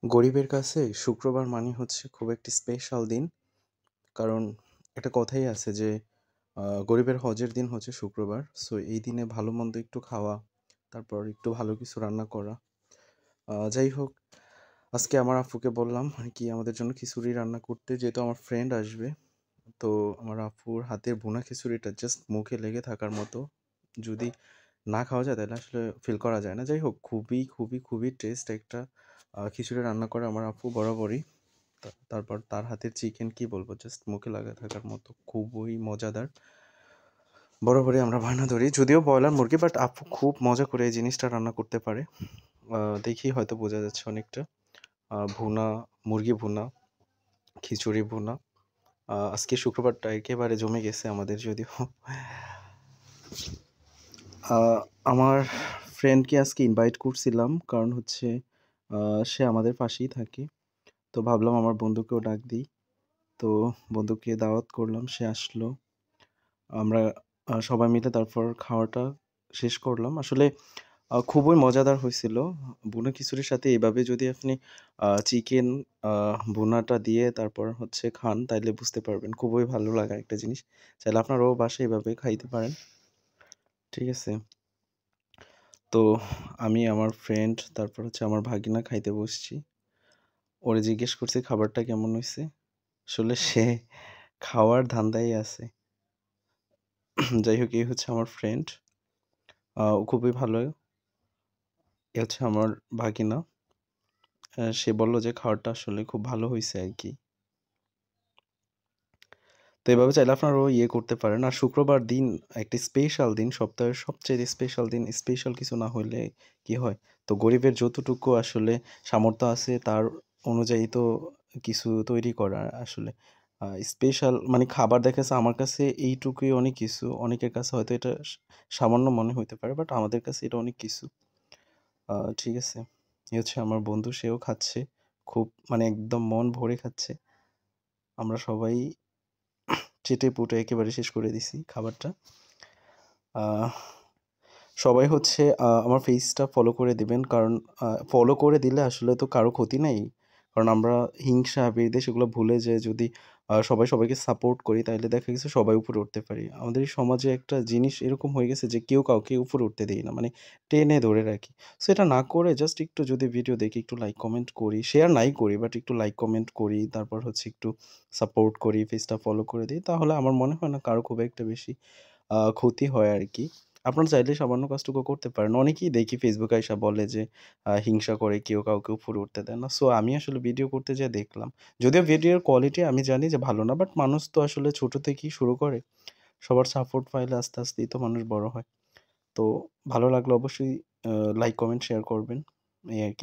গরিবের কাছে শুক্রবার মানে হচ্ছে খুব একটি স্পেশাল দিন। কারণ একটা কথাই আছে যে গরিবের হজের দিন হচ্ছে শুক্রবার। সো এই দিনে ভালো-মন্দ একটু খাওয়া, তারপর একটু ভালো কিছু রান্না করা। যাই হোক, আজকে আমার আফুকে বললাম আরকি আমাদের জন্য খিচুড়ি রান্না করতে, যেহেতু আমার ফ্রেন্ড আসবে। তো আমার আফুর হাতের ভুনা খিচুড়িটা জাস্ট মুখে লেগে থাকার মতো। যদি না খাওয়া যায় তাহলে আসলে ফিল করা যায় না। যাই হোক, খুবই টেস্ট একটা খিচুড়ি রান্না করে আমার আপু বরাবরই। তারপর তার হাতের চিকেন কি বলবো, জাস্ট মুখে লাগা থাকার মতো, খুবই মজাদার। বরাবরই আমরা বায়না ধরি, যদিও ব্রয়লার মুরগি, বাট আপু খুব মজা করে এই জিনিসটা রান্না করতে পারে। দেখেই হয়তো বোঝা যাচ্ছে অনেকটা। ভুনা, মুরগি ভুনা, খিচুড়ি ভুনা। আজকে শুক্রবারটা একেবারে জমে গেছে আমাদের, যদিও আমার ফ্রেন্ডকে আজকে ইনভাইট করছিলাম, কারণ হচ্ছে সে আমাদের পাশেই থাকে। তো ভাবলাম আমার বন্ধুকেও ডাক দিই। তো বন্ধুকে দাওয়াত করলাম, সে আসলো। আমরা সবাই মিলে তারপর খাওয়াটা শেষ করলাম। আসলে খুবই মজাদার হয়েছিল। ভুনা খিচুড়ির সাথে এভাবে যদি আপনি চিকেন আ ভুনাটা দিয়ে তারপর হচ্ছে খান, তাইলে বুঝতে পারবেন। খুবই ভালো লাগার একটা জিনিস। চাইলে আপনারাও বাসায় এভাবে খাইতে পারেন। ঠিক আছে? তো আমি, আমার ফ্রেন্ড, তারপর হচ্ছে আমার ভাগিনা খাইতে বসছি। ওরে জিজ্ঞেস করছি খাবারটা কেমন হইছে? আসলে সে খাওয়ার ধান্দায় আছে। যাই হোক, এই হচ্ছে আমার ফ্রেন্ড। ও খুবই ভালো। এ হচ্ছে আমার ভাগিনা। সে বলল যে খাবারটা আসলে খুব ভালো হইছে আরকি। তো এভাবে চাইলে আপনারাও করতে পারেন। আর শুক্রবার দিন একটি স্পেশাল দিন, সপ্তাহের সবচাইতে স্পেশাল দিন। স্পেশাল কিছু না হইলে কি হয়? তো গরিবের যতটুকু আসলে সামর্থ্য আছে তার অনুযায়ী তো কিছু তৈরি করা আসলে। স্পেশাল মানে খাবার দেখা যাচ্ছে আমার কাছে এইটুকুই অনেক কিছু। অনেকের কাছে হয়তো এটা সামান্য মনে হইতে পারে, বাট আমাদের কাছে এটা অনেক কিছু। ঠিক আছে? এ হচ্ছে আমার বন্ধু, সেও খাচ্ছে। খুব মানে একদম মন ভরে খাচ্ছে। আমরা সবাই চেটেপুটে একেবারে শেষ করে দিছি খাবারটা। আহ সবাই হচ্ছে আমার পেজটা ফলো করে দিবেন। কারণ ফলো করে দিলে আসলে তো কারো ক্ষতি নাই। কারণ আমরা হিংসা, বিদ্বেষ এগুলো ভুলে যেয়ে যদি সবাই সবাইকে সাপোর্ট করি, তাইলে দেখা গেছে সবাই উপরে উঠতে পারি। আমাদের এই সমাজে একটা জিনিস এরকম হয়ে গেছে যে কেউ কাউকে উপরে উঠতে দেই না। মানে টেনে ধরে রাখি। সো এটা না করে জাস্ট একটু যদি ভিডিও দেখি, একটু লাইক কমেন্ট করি, শেয়ার নাই করি, বাট একটু লাইক কমেন্ট করি, তারপর হচ্ছে একটু সাপোর্ট করি, পেজটা ফলো করে দেই, তাহলে আমার মনে হয় না কারো খুব একটা বেশি ক্ষতি হয় আরকি। আপনারা চাইলে সামান্য কাজটুকু করতে পারেন। অনেকেই দেখি Facebook এ আইসা বলে যে হিংসা করে, কেউ কাউকে উপরে উঠতে দেয় না। সো আমি আসলে ভিডিও করতে যেয়ে দেখলাম। যদিও ভিডিওর কোয়ালিটি আমি জানি যে ভালো না, বাট মানুষ তো আসলে ছোট থেকেই শুরু করে। সবার সাপোর্ট পাইলে আস্তেই তো মানুষ বড় হয়। তো ভালো লাগলে অবশ্যই আ লাইক, কমেন্ট, শেয়ার করবেন। এই আরকি।